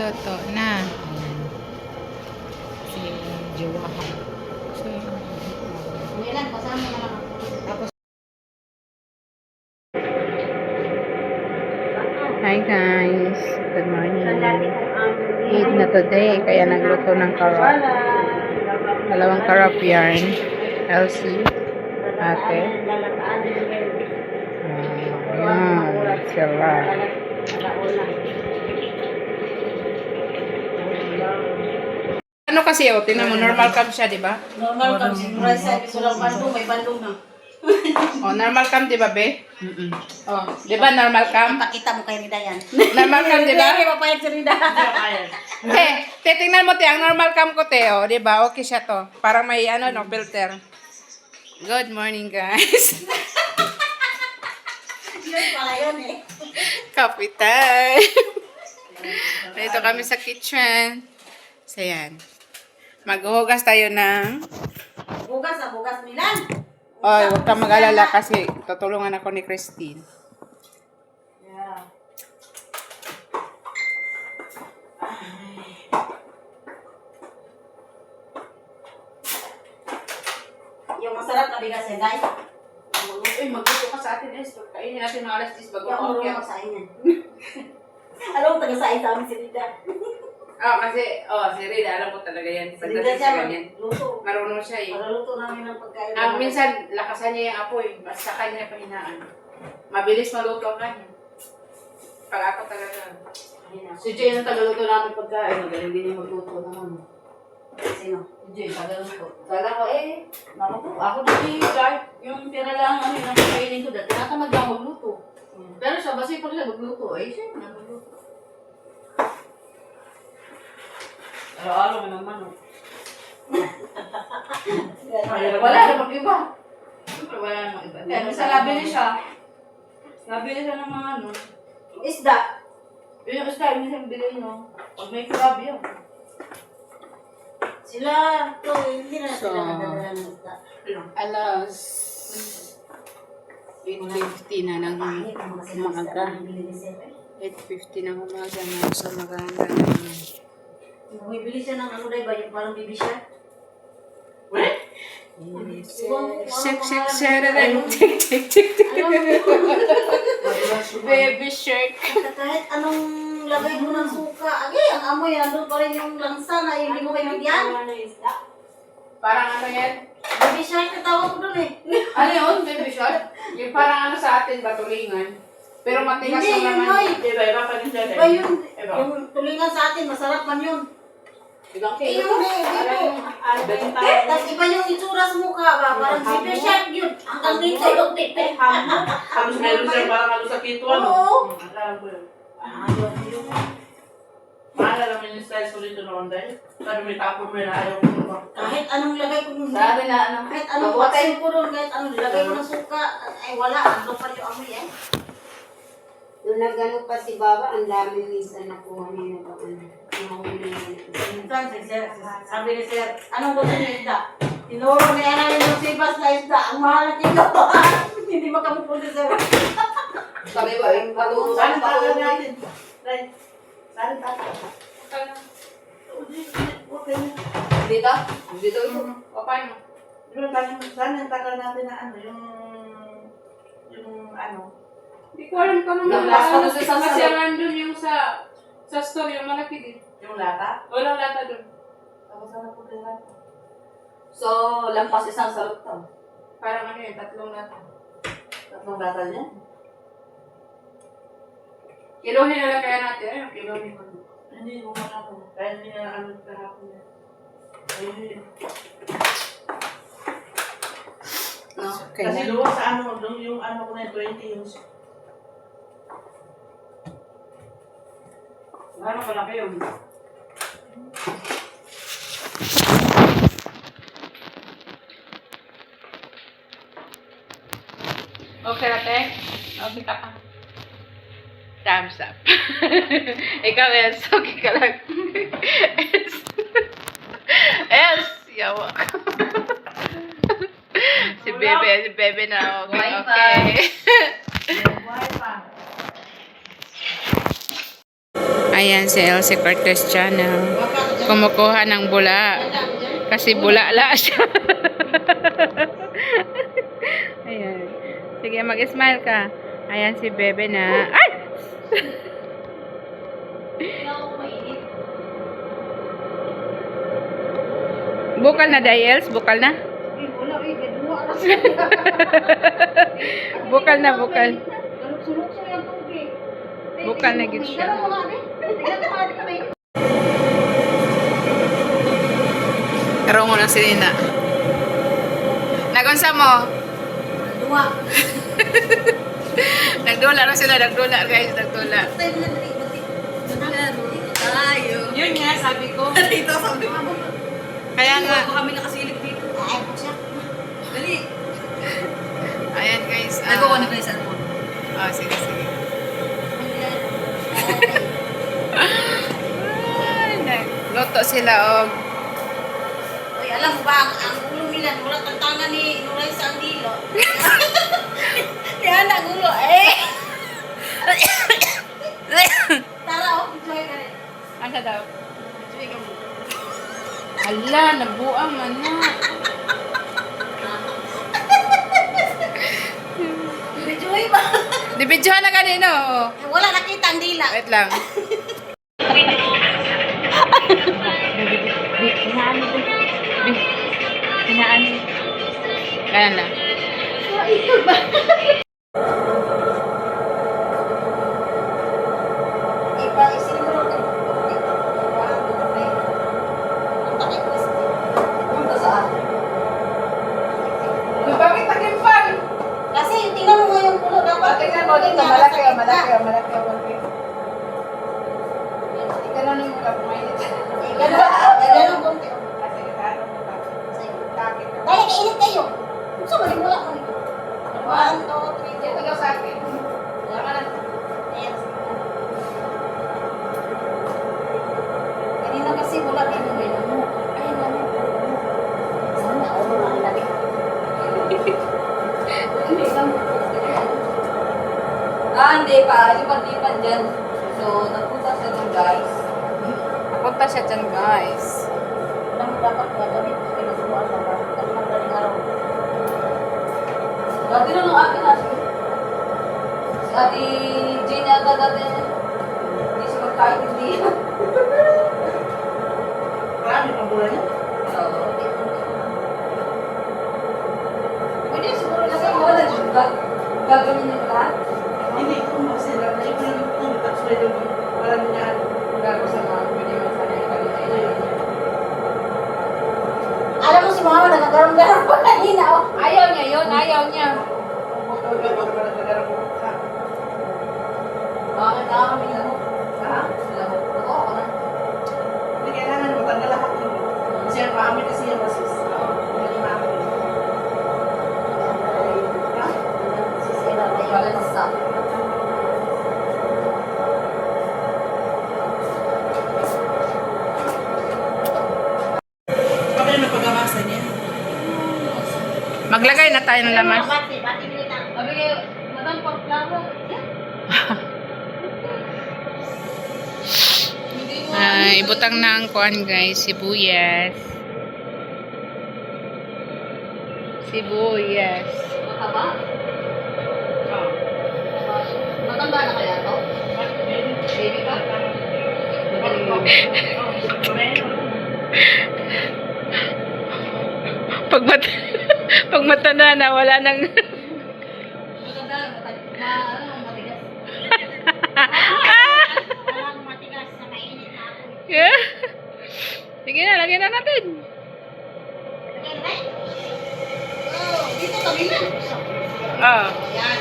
luto na. Si Jowa. So, Ilan, kasama na lang. Tapos, hi guys. Good morning. Eid na today, kaya nagluto ng carrot. Dalawang carrot yarn. Elsie. Ate. Ayan. Sila. Ano kasi oh, tingnan mo, normal cam siya, di ba? normal kami. Siguro sa episode bandung, may bandung na. Oh, normal cam, di ba, be? Oh, di ba normal cam? Pakita mo kay Rida yan. Normal cam, di ba? Hindi mapayag si Rida. Tingnan mo, te, ang normal cam ko, te, oh, di ba? Okay siya to. Parang may, ano, no, filter. Good morning, guys. Yun pala yun eh. Coffee time. Dito kami sa kitchen. So, yan. Maghuhugas tayo ng... Bugas na bugas Milan. Oy, huwag kang mag-alala kasi tutulungan ako ni Christine. Yeah. Yung masarap na bigas yan, guys. Uy, magluto ka sa atin, Es. Kainin natin ng alas 10 bago Yung ako. marunong magsain yan. Alam mo, taga-sain sa amin si Rida. Kasi, si Rida, alam ko talaga yan. Si Rida Pagdating siya, sa ganyan. luto. Marunong siya eh. Maluluto namin ng pagkain. Minsan, lakasan niya yung apoy. Basta kanya pahinaan. Mabilis maluto ang kanya. Pag ako talaga. Si Jay ang tagaluto namin pagkain. Magaling din yung magluto naman. Sino? Si Jay, tagaluto. Kala ko naku, ako din kahit yung tira lang ano yung kainin ko dati. Tinatamad lang magluto. Pero siya, basi ko siya magluto. Siya magluto. Araw-araw may naman. Wala namang iba. Siyempre wala namang iba. Pero sa nabili siya. Nabili siya ng mga ano. Isda. Yung isda, yung isang bilhin mo. Pag may crab yun. Sila, to, hindi na sila nadadala ng isda. Alas 8:50 na ng Pangit naman kasi ng isda umaga. na bibili ni Sir, eh. 8:50 ng umaga na sa maganda naman. Bumibili siya ng ano dahil ba yung parang baby siya? Baby shark. Kahit anong lagay mo ng suka, ang amoy, nandun pa rin yung langsa na yung hindi mo kaibigan. Parang ano yan? Baby shark na tawag ko dun eh. Ano yun, baby shark? Yung parang ano sa atin, batulingan. Pero matigas Hindi, yung yun laman. Noy. Iba pa din siya. Iba yun. Yung tulingan sa atin, masarap man yun. Ibang Eh, yun eh, dito. Tapos iba yung itsura sa mukha ba? Parang baby shark yun. Hanggang dito yung tipe. Halos meron siya parang ano sa kito, ano? Oo. Alam ko yun. Yun. Maalala mo yung style ko dito noon dahil sabi may tapon mo na ayaw ko. Kahit anong lagay ko dun. Sabi na ano, Kahit anong patay ko dun, kahit anong lagay ko ng suka, ay wala. Ano pa yung amoy eh. Nung nagano pa si Baba, ang dami minsan nakuha niya na ba Minsan, sabi ni Sir, anong gusto niyo isda? Tinuro niya namin yung sibas na isda. Ang mahal na kilo. Hindi makamupunta Sir. sabi ko, patulog. Saan ang tagal natin? Saan ang tagal? Dito? Dito ito. O, paano? Saan ang tagal natin na ano, yung ano? Hindi ko alam kung ano Yung naman. last ano sa Kasi sasalot. nandun yung sa store, yung malaki din. Yung lata? Walang lata dun. Tapos ano po yung lata? So, lampas isang salot to. Parang ano yun, 3 lata. Tatlong lata niya? Kilohin na lang kaya natin. Ayun, kilohin mo. Hindi mo na ako. Kaya hindi na ano kahapon niya. Ayun. No? Okay Kasi na. luwa sa ano, yung ano ko na yung 20 yung... Ano ka laki yun? Okay na, te? Okay ka pa. Thumbs up. Ikaw, Els. Okay ka lang. Els. Els. Yawa ka. Si Bebe na okay. Okay. Ayan si Elsie Cortez Channel. Kumukuha ng bula. Kasi bulala siya. Ayan. Sige, mag-smile ka. Ayan si Bebe na. Ay! Bukal na, Dayels? Bukal na? Bukal na, bukal. Bukal na gid siya. Karoon mo na si Nina. Nagunsa mo? Dua. Nagdula na sila, nagdula guys, nagdula. Yun nga, sabi ko. Dito, sabi ko. Kaya nga, Kami nakasilip dito. Ay, po siya. Dali. ayan guys. Nagawa na kayo sa ano. Oh, sige, sige. Ay, nagluto sila og Uy, alam mo ba, ang ulo nila, wala tantangan ni Nuray sa Andilo. Yan, ang ulo, eh. Tara, oh, enjoy ka rin. ano daw? Enjoy ka mo. Hala, nabuang man na. Enjoy ba? Dibidyohan na kanino. Oh. Wala nakita ang dila. Wait lang. Hinaan. Ganyan lang. Iba, isinuro ko. Ang takip ko isa. Punta saan? Bakit nagimpan? Kasi tingnan mo yung ulo, dapat Tingnan mo dito, malaki o malaki o malaki o malaki. Ikaw na yung mula pumainit. Ganun konti. Kasi ano mo ba? Takit. Dahil kainit kayo. Gusto mo rin wala ko nito. 1, 2, 3, Ito daw sa akin. Tama na. Ayan. Kanina kasi wala kayo may namo. Ayun lang. Sana ako ang labi. Hindi lang. Hindi pa. Lipat-lipat dyan. So, napunta siya doon guys. Napunta siya dyan guys. Alam mo dapat gagawin ko pinasubuan sa mga kasi madaling araw. Dati na nung akin na siya. Si Ate Jane yata dati. Hindi siya magkain hindi. Marami pang bulan niya. Oo. Pwede siguro Kasi kasi wala dyan. Gagawin niyo lahat. hindi ko masira. Hindi ko lang ito. Tapos pwede mo. Wala niya. Gago sa mga pwede mo sana yung kanina. Alam mo si Mama nagagaram-garam pa kanina. Oh. Ayaw niya yun, ayaw niya. Bakit na kami lamok? Ha? Lamok. Oo, ako na. Hindi kailangan matanggal lahat yun. Siya kami kasi yung masis. Hindi namin. Bakit sa Bakit na pag-amasan niya? Maglagay na tayo ng lamas. Bati nila na. Sabi kayo, madam, pagklaro. Hindi mo. Ay, ibutang na ang kuan guys, sibuyas. Sibuyas. Mataba? Matanda na kaya to? Baby ka? Magaling mo. Pag pag matanda na, wala nang Matanda, matigas. Walang matigas na mainit na ako. Sige na, lagyan na natin. Oh, dito tabi na. Oh. Yan.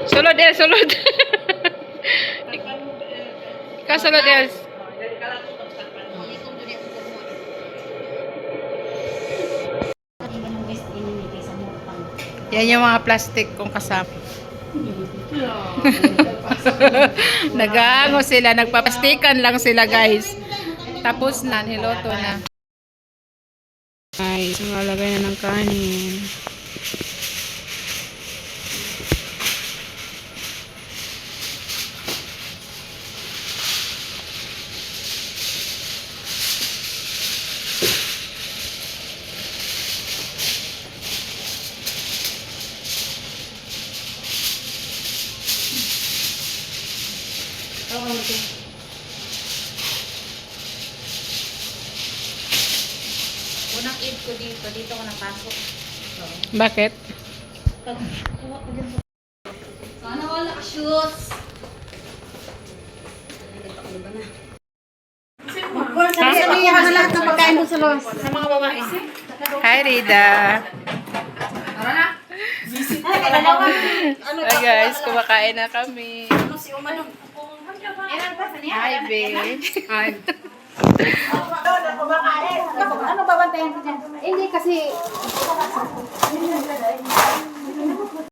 Sulod, El, sulod. Ikaw sulod, El. Yan yung mga plastic kung kasama. Nag-aango sila, nagpapastikan lang sila guys. Tapos na, niloto na. Guys, nalagay na ng kanin. Unang eid ko dito ko napasok. Bakit? Sana wala ka shoes. Sabihin na lahat ng pagkain mo sa los. Sa mga babae. Hi, Rida. Tara na. Hi, guys. Kumakain na kami. Ano si Uma nung? Hi, babe. Hi. Ano babantayan ko dyan? Hindi kasi